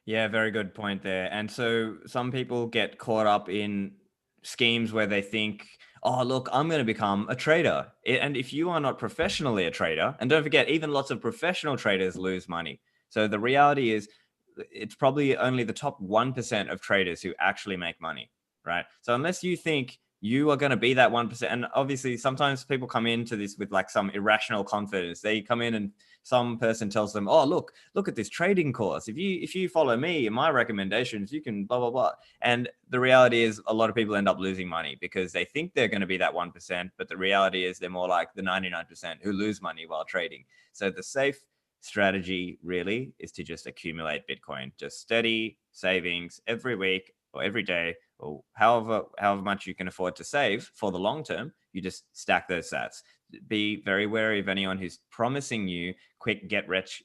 Yeah, very good point there. And so some people get caught up in schemes where they think, oh, look, I'm going to become a trader. And if you are not professionally a trader, and don't forget, even lots of professional traders lose money. So the reality is, it's probably only the top 1% of traders who actually make money, right? So unless you think you are going to be that 1%, and obviously sometimes people come into this with like some irrational confidence. They come in and some person tells them, oh, look at this trading course. If you follow me and my recommendations, you can blah, blah, blah. And the reality is a lot of people end up losing money because they think they're going to be that 1%, but the reality is they're more like the 99% who lose money while trading. So the safe strategy really is to just accumulate Bitcoin, just steady savings every week or every day or however much you can afford to save for the long term, you just stack those sats. Be very wary of anyone who's promising you quick get rich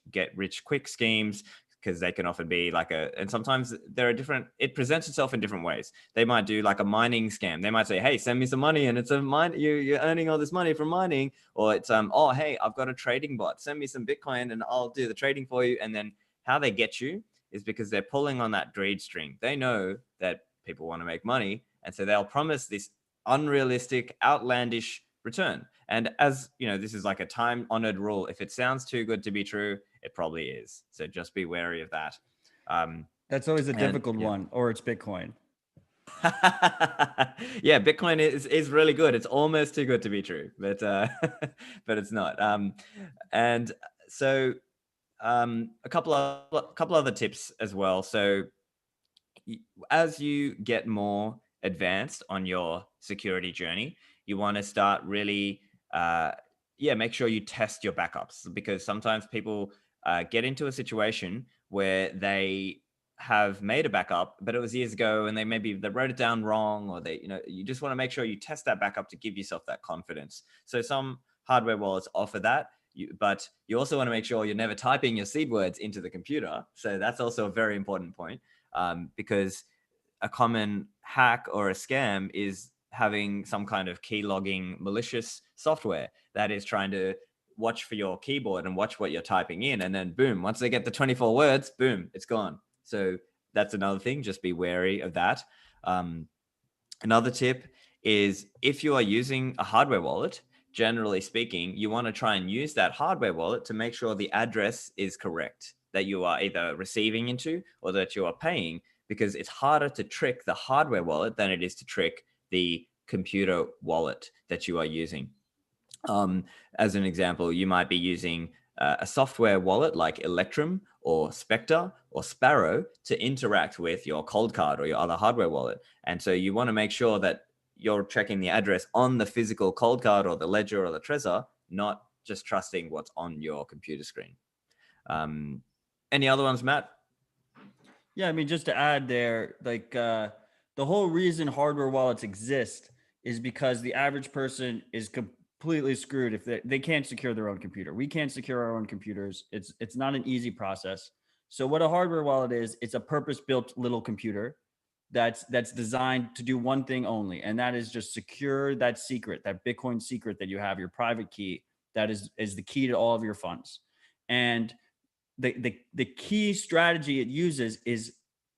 quick schemes, because they can often be like and sometimes there are it presents itself in different ways. They might do like a mining scam. They might say, hey, send me some money, and it's you're earning all this money from mining. Or it's oh, hey, I've got a trading bot, send me some Bitcoin and I'll do the trading for you. And then how they get you is because they're pulling on that greed string. They know that people want to make money, and so they'll promise this unrealistic, outlandish return. And as you know, this is like a time-honored rule. If it sounds too good to be true, it probably is. So just be wary of that. That's always a difficult one, or it's Bitcoin. Yeah, Bitcoin is really good. It's almost too good to be true, but but it's not. And so a couple other tips as well. So as you get more advanced on your security journey, you want to start really make sure you test your backups, because sometimes people get into a situation where they have made a backup, but it was years ago, and they wrote it down wrong, or you just want to make sure you test that backup to give yourself that confidence. So some hardware wallets offer that, but you also want to make sure you're never typing your seed words into the computer. So that's also a very important point, because a common hack or a scam is having some kind of key logging malicious software that is trying to watch for your keyboard and watch what you're typing in, and then boom, once they get the 24 words, boom, it's gone. So that's another thing. Just be wary of that. Another tip is, if you are using a hardware wallet, generally speaking, you want to try and use that hardware wallet to make sure the address is correct, that you are either receiving into or that you are paying, because it's harder to trick the hardware wallet than it is to trick the computer wallet that you are using. As an example, you might be using a software wallet like Electrum or Spectre or Sparrow to interact with your Cold Card or your other hardware wallet. And so you want to make sure that you're checking the address on the physical Cold Card or the Ledger or the Trezor, not just trusting what's on your computer screen. Any other ones, Matt? Yeah, I mean, just to add there, like the whole reason hardware wallets exist is because the average person is completely screwed if they can't secure their own computer. We can't secure our own computers. It's not an easy process. So what a hardware wallet is, it's a purpose-built little computer that's designed to do one thing only, and that is just secure that secret, that Bitcoin secret that you have, your private key, that is the key to all of your funds. And the key strategy it uses is,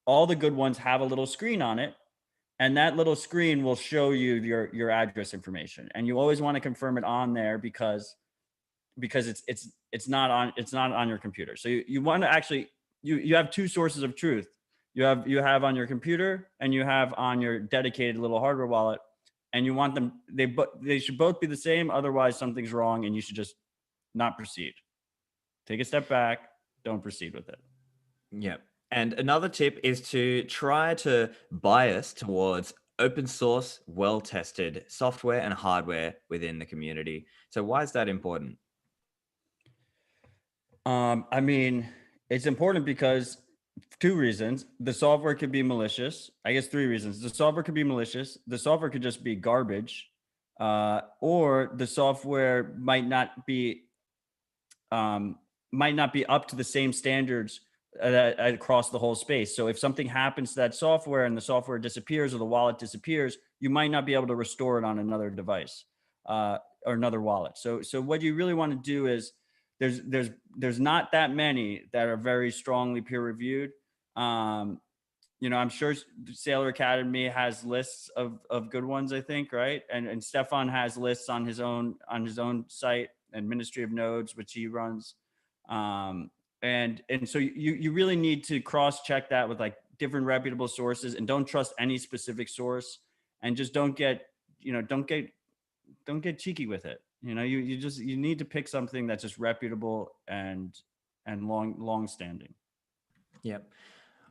all the good ones have a little screen on it, and that little screen will show you your address information, and you always want to confirm it on there because it's not on your computer. So you want to actually you have two sources of truth. You have on your computer, and you have on your dedicated little hardware wallet, and you want them, they should both be the same. Otherwise, something's wrong, and you should just not proceed. Take a step back. Don't proceed with it. Yeah. And another tip is to try to bias towards open source, well-tested software and hardware within the community. So why is that important? I mean, it's important because two reasons. The software could be malicious. I guess three reasons. The software could be malicious. The software could just be garbage, or the software might not be up to the same standards across the whole space. So if something happens to that software and the software disappears or the wallet disappears, you might not be able to restore it on another device or another wallet. So what you really want to do is, there's not that many that are very strongly peer reviewed. I'm sure Saylor Academy has lists of good ones, I think, right? And Stephan has lists on his own site, and Ministry of Nodes, which he runs. And so you really need to cross check that with like different reputable sources, and don't trust any specific source, and just don't get cheeky with it. You need to pick something that's just reputable and long standing. Yep.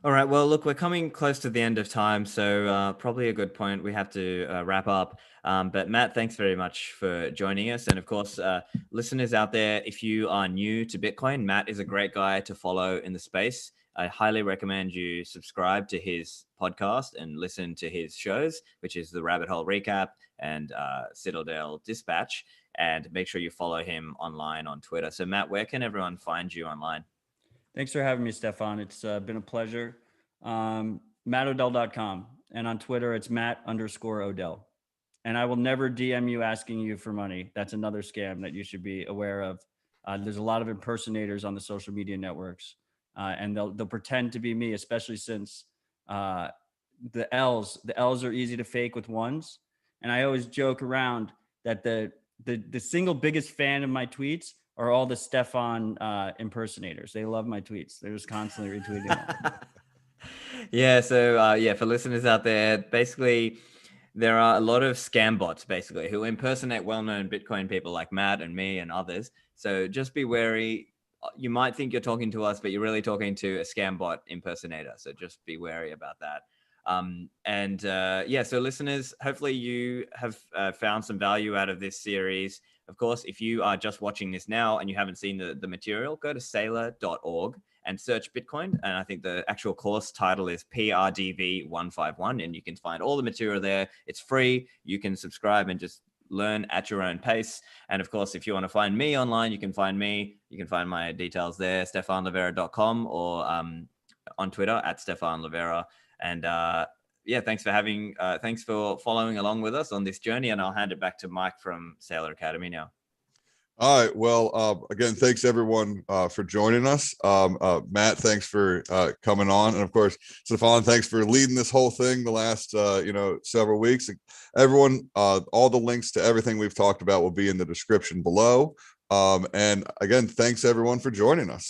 All right. Well, look, we're coming close to the end of time, so probably a good point. We have to wrap up. But Matt, thanks very much for joining us. And of course, listeners out there, if you are new to Bitcoin, Matt is a great guy to follow in the space. I highly recommend you subscribe to his podcast and listen to his shows, which is the Rabbit Hole Recap and Citadel Dispatch. And make sure you follow him online on Twitter. So Matt, where can everyone find you online? Thanks for having me, Stephan. It's been a pleasure. MattOdell.com. And on Twitter, it's Matt_Odell. And I will never DM you asking you for money. That's another scam that you should be aware of. There's a lot of impersonators on the social media networks, and they'll pretend to be me, especially since the L's are easy to fake with ones. And I always joke around that the single biggest fan of my tweets are all the Stephan impersonators. They love my tweets. They're just constantly retweeting them. Yeah. So for listeners out there, basically, there are a lot of scam bots basically who impersonate well-known Bitcoin people like Matt and me and others. So just be wary. You might think you're talking to us, but you're really talking to a scam bot impersonator. So just be wary about that. So listeners, hopefully you have found some value out of this series. Of course, if you are just watching this now and you haven't seen the material, go to Saylor.org and search Bitcoin. And I think the actual course title is PRDV 151. And you can find all the material there. It's free. You can subscribe and just learn at your own pace. And of course, if you want to find me online, you can find me. You can find my details there, StephanLivera.com, or on Twitter at Stephan Livera. And thanks for following along with us on this journey. And I'll hand it back to Mike from Saylor Academy now. All right. Well, again, thanks everyone for joining us. Matt, thanks for coming on, and of course, Stephan, thanks for leading this whole thing the last several weeks. Everyone, all the links to everything we've talked about will be in the description below. And again, thanks everyone for joining us.